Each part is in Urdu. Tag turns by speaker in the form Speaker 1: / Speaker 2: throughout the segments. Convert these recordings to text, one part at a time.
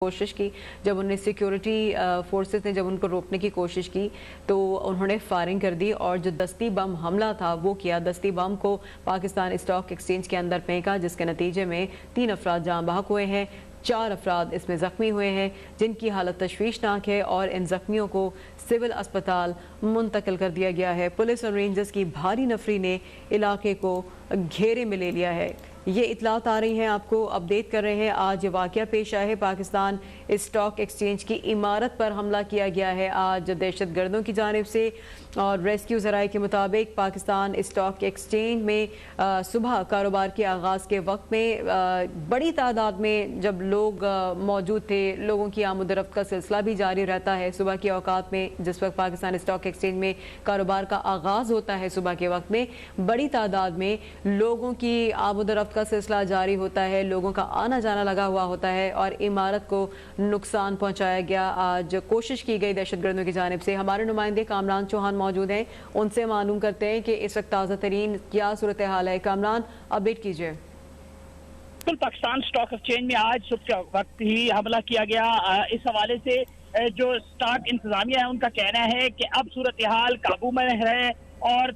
Speaker 1: کوشش کی. جب انہیں سیکیورٹی فورسز نے جب ان کو روکنے کی کوشش کی تو انہوں نے فائرنگ کر دی اور جو دستی بم حملہ تھا وہ کیا. دستی بم کو پاکستان اسٹاک ایکسچینج کے اندر پھینکا جس کے نتیجے میں 3 افراد جاں بحق ہوئے ہیں. 4 افراد اس میں زخمی ہوئے ہیں جن کی حالت تشویشناک ہے اور ان زخمیوں کو سول اسپتال منتقل کر دیا گیا ہے. پولیس اور رینجرز کی بھاری نفری نے علاقے کو گھیرے میں لے لیا ہے. یہ اطلاعات آ رہی ہیں، آپ کو اپڈیٹ کر رہے ہیں. آج یہ واقعہ پیش آیا ہے، پاکستان اسٹاک ایکسچینج کی عمارت پر حملہ کیا گیا ہے آج دہشت گردوں کی جانب سے. اور ریسکیو ذرائع کے مطابق پاکستان اسٹاک ایکسچینج میں صبح کاروبار کے آغاز کے وقت میں بڑی تعداد میں جب لوگ موجود تھے، لوگوں کی آمد و رفت کا سلسلہ بھی جاری رہتا ہے صبح کے اوقات میں. جس وقت پاکستان اسٹاک ایکسچینج میں کاروبار کا آغاز ہوتا ہے صبح کے وقت میں بڑی تعداد میں لوگوں کی آمد و رفت کا سلسلہ جاری ہوتا ہے، لوگوں کا آنا جانا لگا ہوا ہوتا ہے اور عمارت کو نقصان پہنچایا گیا. آج کوشش کی گئی دہشت گردوں کی جانب سے. ہمارے نمائندے کامران چوہان موجود ہیں، ان سے معلوم کرتے ہیں کہ اس وقت تازہ ترین کیا صورتحال ہے. کامران، اپڈیٹ کیجئے.
Speaker 2: پاکستان اسٹاک ایکسچینج میں آج صبح کے وقت ہی حملہ کیا گیا. اس حوالے سے جو اسٹاک انتظامیہ ہے ان کا کہنا ہے کہ اب صورتحال قابو میں ہے اور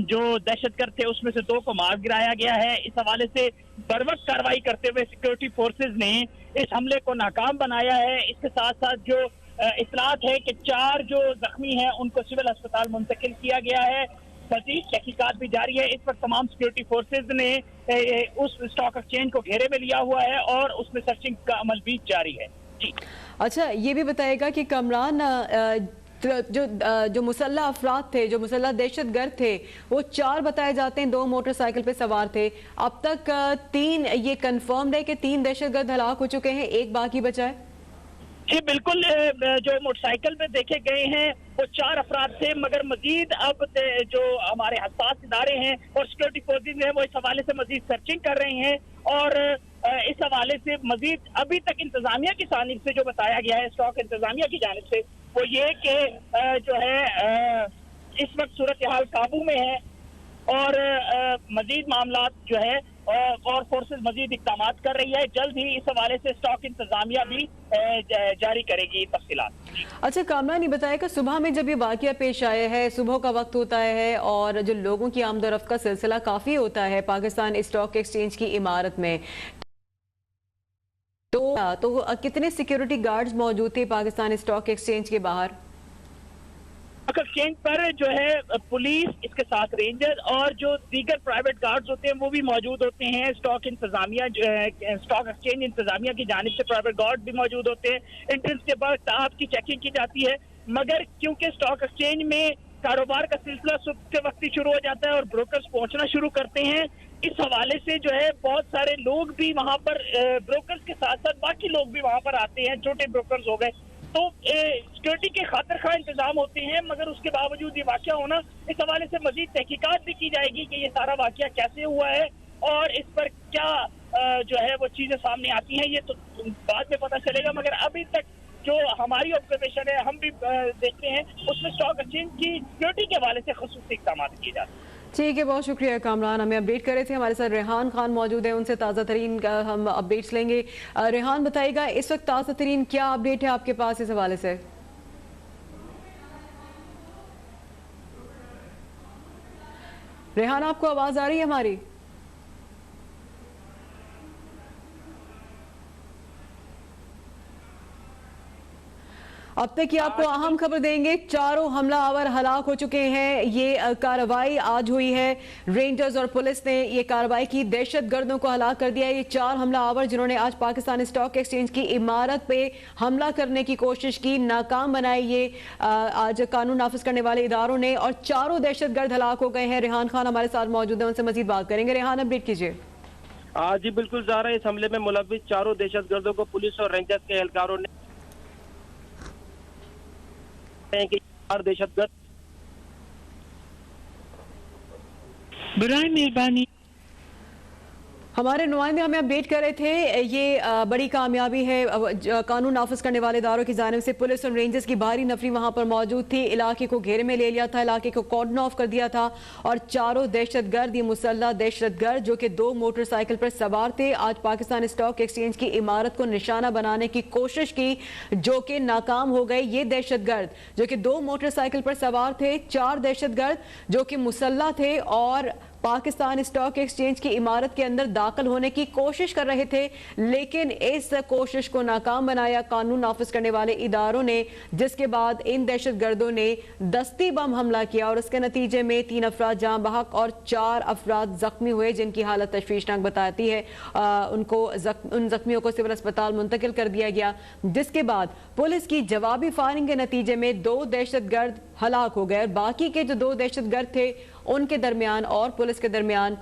Speaker 2: جو دہشت گرد تھے اس میں سے 2 کو مار گرایا گیا ہے. اس حوالے سے بروقت کارروائی کرتے ہوئے سیکورٹی فورسز نے اس حملے کو ناکام بنایا ہے. اس کے ساتھ ساتھ جو اطلاعات ہے کہ 4 جو زخمی ہیں ان کو سول اسپتال منتقل کیا گیا ہے. مزید تحقیقات بھی جاری ہے. اس وقت تمام سیکورٹی فورسز نے اس اسٹاک ایکسچینج کو گھیرے میں لیا ہوا ہے اور اس میں سرچنگ کا عمل بھی جاری ہے. جی
Speaker 1: اچھا، یہ بھی بتائے گا کہ کامران جو مسلح افراد تھے، جو مسلح دہشت گرد تھے، وہ 4 بتائے جاتے ہیں، 2 موٹر سائیکل پہ سوار تھے. اب تک 3 یہ کنفرمڈ ہے کہ 3 دہشت گرد ہلاک ہو چکے ہیں، 1 باقی بچا ہے.
Speaker 2: جی بالکل، جو موٹر سائیکل پہ دیکھے گئے ہیں وہ 4 افراد تھے، مگر مزید اب جو ہمارے حساس ادارے ہیں اور سیکورٹی فورسز ہیں وہ اس حوالے سے مزید سرچنگ کر رہے ہیں. اور اس حوالے سے مزید ابھی تک انتظامیہ کی جانب سے جو بتایا گیا ہے، اسٹاک انتظامیہ کی جانب سے، وہ یہ کہ جو ہے اس وقت صورتحال قابو میں ہے اور مزید معاملات جو ہے اور فورسز مزید اقدامات کر رہی ہے. جلد ہی اس حوالے سے اسٹاک انتظامیہ بھی جاری کرے گی تفصیلات.
Speaker 1: اچھا کامران، یہ بتایا کہ صبح میں جب یہ واقعہ پیش آیا ہے، صبح کا وقت ہوتا ہے اور جو لوگوں کی آمد و رفت کا سلسلہ کافی ہوتا ہے پاکستان اسٹاک ایکسچینج کی عمارت میں، تو کتنے سیکیورٹی گارڈز موجود تھے پاکستان اسٹاک ایکسچینج کے باہر؟
Speaker 2: ایکسچینج پر جو ہے پولیس، اس کے ساتھ رینجر اور جو دیگر پرائیویٹ گارڈز ہوتے ہیں وہ بھی موجود ہوتے ہیں. اسٹاک انتظامیہ اسٹاک ایکسچینج انتظامیہ کی جانب سے پرائیویٹ گارڈ بھی موجود ہوتے ہیں. انٹرنس کے بعد آپ کی چیکنگ کی جاتی ہے، مگر کیونکہ اسٹاک ایکسچینج میں کاروبار کا سلسلہ صبح کے وقت ہی شروع ہو جاتا ہے اور بروکرز پہنچنا شروع کرتے ہیں، اس حوالے سے جو ہے بہت سارے لوگ بھی وہاں پر بروکرز کے ساتھ ساتھ باقی لوگ بھی وہاں پر آتے ہیں. چھوٹے بروکرز ہو گئے تو سیکورٹی کے خاطر خواہ انتظام ہوتے ہیں، مگر اس کے باوجود یہ واقعہ ہونا، اس حوالے سے مزید تحقیقات بھی کی جائے گی کہ یہ سارا واقعہ کیسے ہوا ہے اور اس پر کیا جو ہے وہ چیزیں سامنے آتی ہیں. یہ تو بعد میں پتہ چلے گا، مگر ابھی تک جو ہماری آبزرویشن ہے، ہم بھی دیکھتے ہیں، اس میں اسٹاک ایکسچینج کی سیکورٹی کے حوالے سے خصوصی اقدامات کیے جاتے ہیں.
Speaker 1: ٹھیک ہے، بہت شکریہ کامران، ہمیں اپڈیٹ کر رہے تھے. ہمارے ساتھ ریحان خان موجود ہیں، ان سے تازہ ترین ہم اپڈیٹس لیں گے. ریحان بتائیے گا اس وقت تازہ ترین کیا اپڈیٹ ہے آپ کے پاس اس حوالے سے؟ ریحان، آپ کو آواز آ رہی ہے ہماری؟ اب تک کی آپ کو اہم خبر دیں گے. 4 حملہ آور ہلاک ہو چکے ہیں. یہ کارروائی آج ہوئی ہے، رینجرز اور پولیس نے یہ کارروائی کی، دہشت گردوں کو ہلاک کر دیا. یہ 4 حملہ آور جنہوں نے آج پاکستان اسٹاک ایکسچینج کی عمارت پہ حملہ کرنے کی کوشش کی، ناکام بنائی یہ آج قانون نافذ کرنے والے اداروں نے، اور 4 دہشت گرد ہلاک ہو گئے ہیں. ریحان خان ہمارے ساتھ موجود ہیں، ان سے مزید بات کریں گے. ریحان، اپڈیٹ کیجیے.
Speaker 3: جی بالکل زہرا، اس حملے میں ملوث 4 دہشت گردوں کو پولیس اور رینجرز کے اہلکاروں نے کہ 4 دہشت گرد
Speaker 2: برائے مہربانی
Speaker 1: ہمارے نمائندے ہمیں اپڈیٹ کر رہے تھے، یہ بڑی کامیابی ہے قانون نافذ کرنے والے اداروں کی جانب سے۔ پولیس اور رینجرز کی بھاری نفری وہاں پر موجود تھی، علاقے کو گھیرے میں لے لیا تھا، علاقے کو کارڈن آف کر دیا تھا، اور چاروں دہشت گرد، یہ مسلح دہشت گرد جو کہ 2 موٹر سائیکل پر سوار تھے، آج پاکستان اسٹاک ایکسچینج کی عمارت کو نشانہ بنانے کی کوشش کی جو کہ ناکام ہو گئے۔ یہ دہشت گرد جو کہ 2 موٹر سائیکل پر سوار تھے، 4 دہشت گرد جو کہ مسلح تھے اور پاکستان اسٹاک ایکسچینج کی عمارت کے اندر داخل ہونے کی کوشش کر رہے تھے، لیکن اس کوشش کو ناکام بنایا قانون نافذ کرنے والے اداروں نے، جس کے بعد ان دہشت گردوں نے دستی بم حملہ کیا اور اس کے نتیجے میں 3 افراد جاں بحق اور 4 افراد زخمی ہوئے، جن کی حالت تشویشناک بتاتی ہے۔ ان زخمیوں کو سول اسپتال منتقل کر دیا گیا، جس کے بعد پولیس کی جوابی فائرنگ کے نتیجے میں 2 دہشت گرد ہلاک ہو گئے، اور باقی کے جو 2 دہشت گرد تھے ان کے درمیان اور پولیس کے درمیان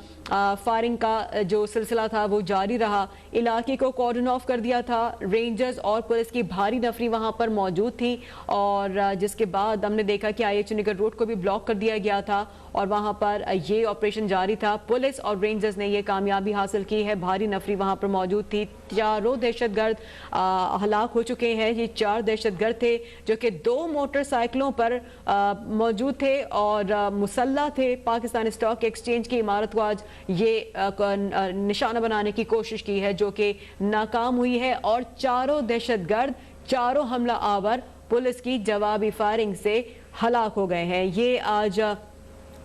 Speaker 1: فائرنگ کا جو سلسلہ تھا وہ جاری رہا۔ علاقے کو کارڈن آف کر دیا تھا، رینجرز اور پولیس کی بھاری نفری وہاں پر موجود تھی، اور جس کے بعد ہم نے دیکھا کہ آئی ایچ چنڈی روڈ کو بھی بلاک کر دیا گیا تھا اور وہاں پر یہ آپریشن جاری تھا۔ پولیس اور رینجرز نے یہ کامیابی حاصل کی ہے، بھاری نفری وہاں پر موجود تھی، 4 دہشت گرد ہلاک ہو چکے ہیں۔ یہ 4 دہشت گرد تھے جو کہ 2 موٹر سائیکلوں پر موجود تھے اور مسلح تھے۔ پاکستان اسٹاک ایکسچینج کی عمارت کو آج یہ نشانہ بنانے کی کوشش کی ہے جو کہ ناکام ہوئی ہے، اور 4 دہشت گرد، 4 حملہ آور پولیس کی جوابی فائرنگ سے ہلاک ہو گئے ہیں۔ یہ آج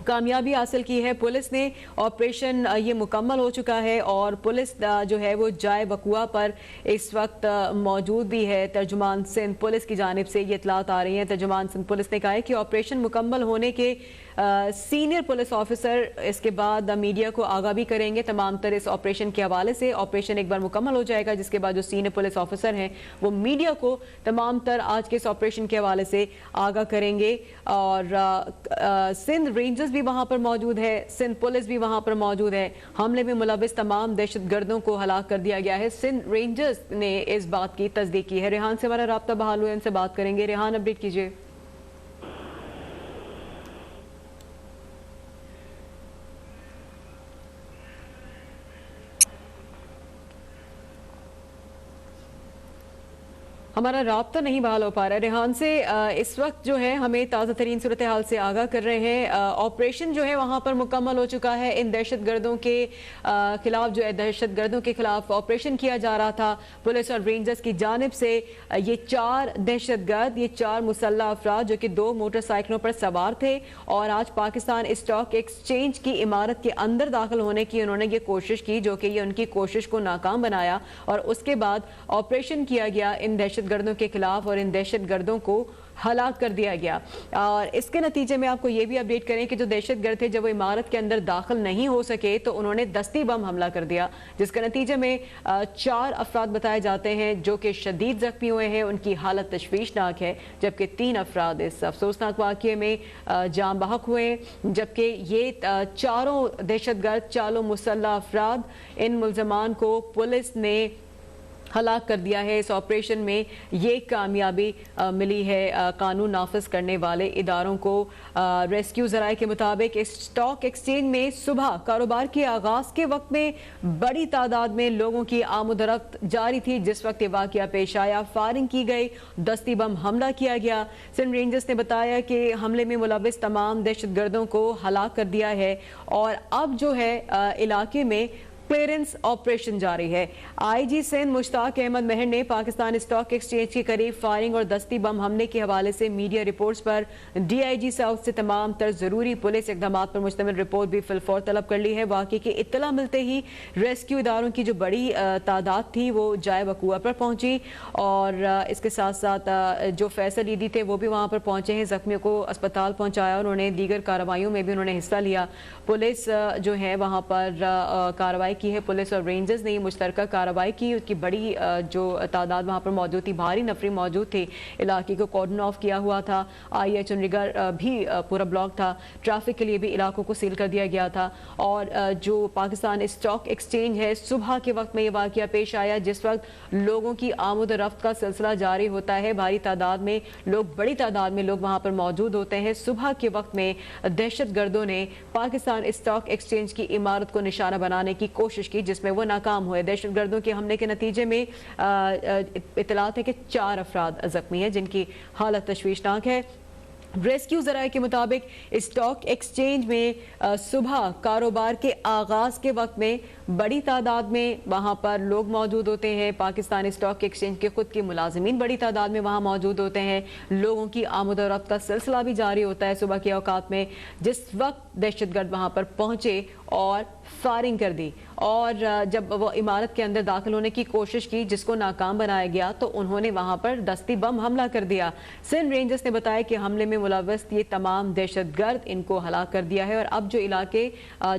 Speaker 1: کامیابی حاصل کی ہے پولیس نے، آپریشن یہ مکمل ہو چکا ہے، اور پولیس جو ہے وہ جائے وقوع پر اس وقت موجود بھی ہے۔ ترجمان سندھ پولیس کی جانب سے یہ اطلاعات آ رہی ہیں۔ ترجمان سندھ پولیس نے کہا ہے کہ آپریشن مکمل ہونے کے سینئر پولیس آفیسر اس کے بعد میڈیا کو آگاہ بھی کریں گے تمام تر اس آپریشن کے حوالے سے۔ آپریشن ایک بار مکمل ہو جائے گا جس کے بعد جو سینئر پولیس آفیسر ہیں وہ میڈیا کو تمام تر آج کے اس آپریشن کے حوالے سے آگاہ کریں گے، اور سندھ رینجرز بھی وہاں پر موجود ہے، سندھ پولیس بھی وہاں پر موجود ہے۔ حملے میں ملوث تمام دہشت گردوں کو ہلاک کر دیا گیا ہے۔ سندھ رینجرز نے اس بات کی تصدیق کی ہے۔ ریحان سے ہمارا رابطہ بحال ہوا، ان سے بات کریں گے۔ ریحان، اپڈیٹ کیجیے۔ ہمارا رابطہ نہیں بحال ہو پا رہا ہے ریحان سے۔ اس وقت جو ہے ہمیں تازہ ترین صورتحال سے آگاہ کر رہے ہیں۔ آپریشن جو ہے وہاں پر مکمل ہو چکا ہے، ان دہشت گردوں کے خلاف جو ہے دہشت گردوں کے خلاف آپریشن کیا جا رہا تھا پولیس اور رینجرز کی جانب سے۔ یہ 4 دہشت گرد، یہ 4 مسلح افراد جو کہ 2 موٹر سائیکلوں پر سوار تھے، اور آج پاکستان اسٹاک ایکسچینج کی عمارت کے اندر داخل ہونے کی انہوں نے یہ کوشش کی، جو کہ یہ ان کی کوشش کو ناکام بنایا، اور اس کے بعد آپریشن کیا گیا ان دہشت گردوں کے خلاف، اور ان دہشت گردوں کو ہلاک کر دیا گیا۔ اور اس کے نتیجے میں آپ کو یہ بھی اپڈیٹ کریں کہ جو دہشت گرد تھے جب وہ عمارت کے اندر داخل نہیں ہو سکے تو انہوں نے دستی بم حملہ کر دیا، جس کے نتیجے میں 4 افراد بتائے جاتے ہیں جو کہ شدید زخمی ہوئے ہیں، ان کی حالت تشویشناک ہے، جبکہ 3 افراد اس افسوسناک واقعے میں جاں بحق ہوئے، جبکہ یہ 4 دہشت گرد، 4 مسلح افراد، ان ملزمان کو پولیس نے ہلاک کر دیا ہے۔ اس آپریشن میں یہ کامیابی ملی ہے قانون نافذ کرنے والے اداروں کو۔ ریسکیو ذرائع کے مطابق اسٹاک ایکسچینج میں صبح کاروبار کے آغاز کے وقت میں بڑی تعداد میں لوگوں کی آمد و رفت جاری تھی، جس وقت یہ واقعہ پیش آیا، فائرنگ کی گئی، دستی بم حملہ کیا گیا۔ سندھ رینجرز نے بتایا کہ حملے میں ملوث تمام دہشت گردوں کو ہلاک کر دیا ہے، اور اب جو ہے علاقے میں کلیئرنس آپریشن جاری ہے۔ آئی جی سندھ مشتاق احمد مہر نے پاکستان اسٹاک ایکسچینج کے قریب فائرنگ اور دستی بم حملے کے حوالے سے میڈیا رپورٹس پر ڈی آئی جی ساؤتھ سے تمام تر ضروری پولیس اقدامات پر مشتمل رپورٹ بھی فی الفور طلب کر لی ہے۔ واقعے کی اطلاع ملتے ہی ریسکیو اداروں کی جو بڑی تعداد تھی وہ جائے وقوع پر پہنچی، اور اس کے ساتھ ساتھ جو فیصل ایدی تھے وہ بھی وہاں پر پہنچے ہیں، زخمیوں کو اسپتال پہنچایا، انہوں نے دیگر کارروائیوں میں بھی انہوں نے حصہ لیا۔ پولیس جو ہے وہاں پر کارروائی کی ہے، پولیس اور رینجرز نے یہ مشترکہ کارروائی کی، اس کی بڑی جو تعداد وہاں پر موجود تھی، بھاری نفری موجود تھی، علاقے کو کارڈن آف کیا ہوا تھا، آئی ایچ چنڈی بھی پورا بلاک تھا، ٹریفک کے لیے بھی علاقوں کو سیل کر دیا گیا تھا، اور جو پاکستان اسٹاک ایکسچینج ہے صبح کے وقت میں یہ واقعہ پیش آیا، جس وقت لوگوں کی آمد و رفت کا سلسلہ جاری ہوتا ہے، بھاری تعداد میں لوگ، بڑی تعداد میں لوگ وہاں پر موجود ہوتے ہیں۔ صبح کے وقت میں دہشت گردوں نے پاکستان اسٹاک ایکسچینج کی عمارت کو نشانہ بنانے کی کوشش کوشش کی جس میں وہ ناکام ہوئے. دہشت گردوں کے حملے کے نتیجے میں اطلاعات ہے کہ 4 افراد زخمی ہیں جن کی حالت تشویشناک ہے. ریسکیو ذرائع کے مطابق اسٹاک ایکسچینج میں صبح کاروبار کے آغاز کے وقت میں بڑی تعداد میں وہاں پر لوگ موجود ہوتے ہیں. پاکستان اسٹاک ایکسچینج کے خود کے ملازمین بڑی تعداد میں وہاں موجود ہوتے ہیں. لوگوں کی آمد و رفت کا سلسلہ بھی جاری ہوتا ہے صبح کے اوقات میں, جس وقت دہشت گرد وہاں پر پہنچے اور فائرنگ کر دی, اور جب وہ عمارت کے اندر داخل ہونے کی کوشش کی جس کو ناکام بنایا گیا تو انہوں نے وہاں پر دستی بم حملہ کر دیا. سندھ رینجرز نے بتایا کہ حملے میں ملوث یہ تمام دہشت گرد ان کو ہلاک کر دیا ہے, اور اب جو علاقے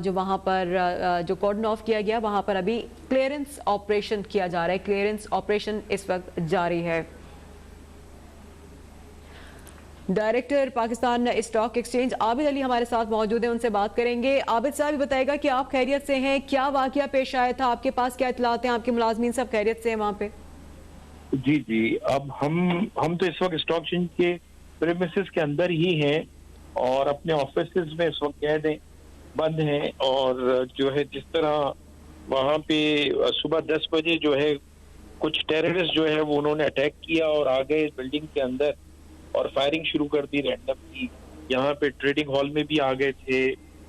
Speaker 1: جو وہاں پر جو کارڈن آف کیا گیا وہاں پر ابھی کلیئرنس آپریشن کیا جا رہا ہے. کلیئرنس آپریشن اس وقت جاری ہے. Director Pakistan stock exchange Abid Ali ہمارے ساتھ موجود ہیں, ان سے بات کریں گے. عابد صاحب بتائے گا کہ آپ خیریت سے ہیں, کیا واقعہ پیش آیا تھا, آپ کے پاس کیا اطلاعات ہیں, آپ کے ملازمین سب خیریت سے ہیں وہاں پہ؟
Speaker 4: جی اب ہم تو اس وقت اسٹاک ایکسچینج کے پریمیسز کے اندر ہی ہیں اور اپنے آفیسز میں اس وقت قید ہیں, بند ہیں, اور جو ہے جس طرح وہاں پہ صبح 10 بجے جو ہے کچھ ٹیررسٹ جو ہے وہ انہوں نے اٹیک کیا اور آ گئے بلڈنگ کے اندر اور فائرنگ شروع کر دی رینڈم کی. یہاں پہ ٹریڈنگ ہال میں بھی آ گئے تھے,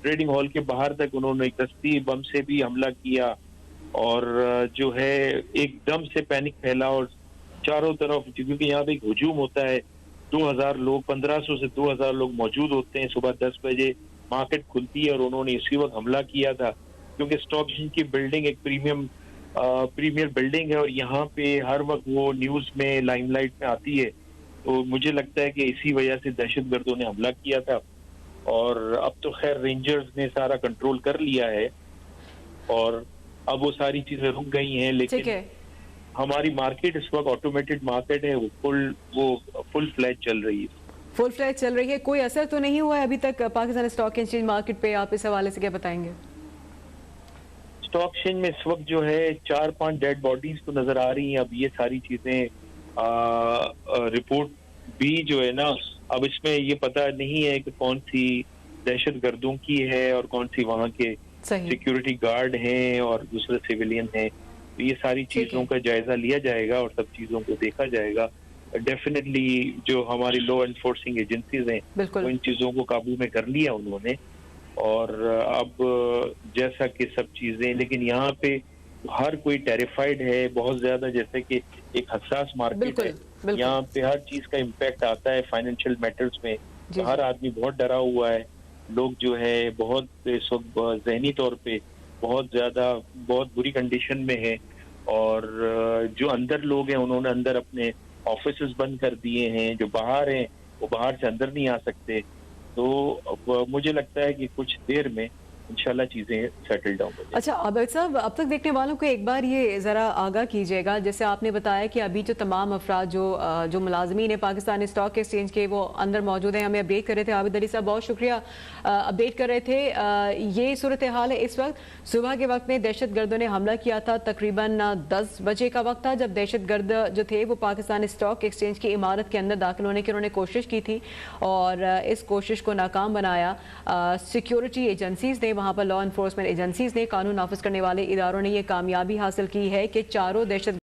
Speaker 4: ٹریڈنگ ہال کے باہر تک انہوں نے ایک دستی بم سے بھی حملہ کیا, اور جو ہے ایک دم سے پینک پھیلا اور چاروں طرف, کیونکہ یہاں پہ ایک ہجوم ہوتا ہے, 2000 لوگ 1500 سے 2000 لوگ موجود ہوتے ہیں. صبح 10 بجے مارکیٹ کھلتی ہے اور انہوں نے اسی وقت حملہ کیا تھا, کیونکہ اسٹاک ایکسچینج کی بلڈنگ ایک پریمیئر بلڈنگ ہے اور یہاں پہ ہر وقت وہ نیوز میں لائم لائٹ میں آتی ہے. تو مجھے لگتا ہے کہ اسی وجہ سے دہشت گردوں نے حملہ کیا تھا, اور اب تو خیر رینجرز نے سارا کنٹرول کر لیا ہے اور اب وہ ساری چیزیں رک گئی ہیں. لیکن ہماری مارکیٹ اس وقت آٹومیٹڈ مارکیٹ ہے, وہ فل فلیج چل رہی ہے.
Speaker 1: فل فلیج چل رہی ہے, کوئی اثر تو نہیں ہوا ہے ابھی تک پاکستان اسٹاک ایکسچینج مارکیٹ پہ؟ آپ اس حوالے سے کیا بتائیں گے؟
Speaker 4: اسٹاک ایکسچینج میں اس وقت جو ہے 4-5 ڈیڈ باڈیز تو نظر آ رہی ہیں. اب یہ ساری چیزیں رپورٹ بھی جو ہے نا, اب اس میں یہ پتہ نہیں ہے کہ کون سی دہشت گردوں کی ہے اور کون سی وہاں کے سیکیورٹی گارڈ ہیں اور دوسرے سیولین ہیں. تو یہ ساری چیزوں کا جائزہ لیا جائے گا اور سب چیزوں کو دیکھا جائے گا. ڈیفینیٹلی جو ہماری لا انفورسنگ ایجنسیز ہیں وہ ان چیزوں کو قابو میں کر لیا انہوں نے, اور اب جیسا کہ سب چیزیں, لیکن یہاں پہ ہر کوئی ٹیریفائڈ ہے بہت زیادہ, جیسے کہ ایک حساس مارکیٹ ہے, یہاں پہ ہر چیز کا امپیکٹ آتا ہے فائنینشیل میٹرز میں. ہر آدمی بہت ڈرا ہوا ہے, لوگ جو ہے بہت اس وقت ذہنی طور پہ بہت بری کنڈیشن میں ہے, اور جو اندر لوگ ہیں انہوں نے اندر اپنے آفیسز بند کر دیے ہیں, جو باہر ہیں وہ باہر سے اندر نہیں آ سکتے. تو مجھے لگتا ہے کہ کچھ دیر میں انشاءاللہ چیزیں سیٹل ڈاؤن ہو جائیں.
Speaker 1: اچھا عابد صاحب, اب تک دیکھنے والوں کو ایک بار یہ ذرا آگاہ کیجیے گا, جیسے آپ نے بتایا کہ ابھی جو تمام افراد جو ملازمین ہیں پاکستان اسٹاک ایکسچینج کے وہ اندر موجود ہیں, ہمیں اپڈیٹ کر رہے تھے. عابد علی صاحب بہت شکریہ, اپڈیٹ کر رہے تھے. یہ صورتحال ہے اس وقت. صبح کے وقت میں دہشت گردوں نے حملہ کیا تھا, تقریباً 10 بجے کا وقت تھا جب دہشت گرد جو تھے وہ پاکستان اسٹاک ایکسچینج کی عمارت کے اندر داخل ہونے کی انہوں نے کوشش کی تھی اور اس کوشش کو ناکام بنایا. سیکیورٹی ایجنسیز نے, وہاں پر لا انفورسمنٹ ایجنسیز نے, قانون نافذ کرنے والے اداروں نے یہ کامیابی حاصل کی ہے کہ چاروں دہشت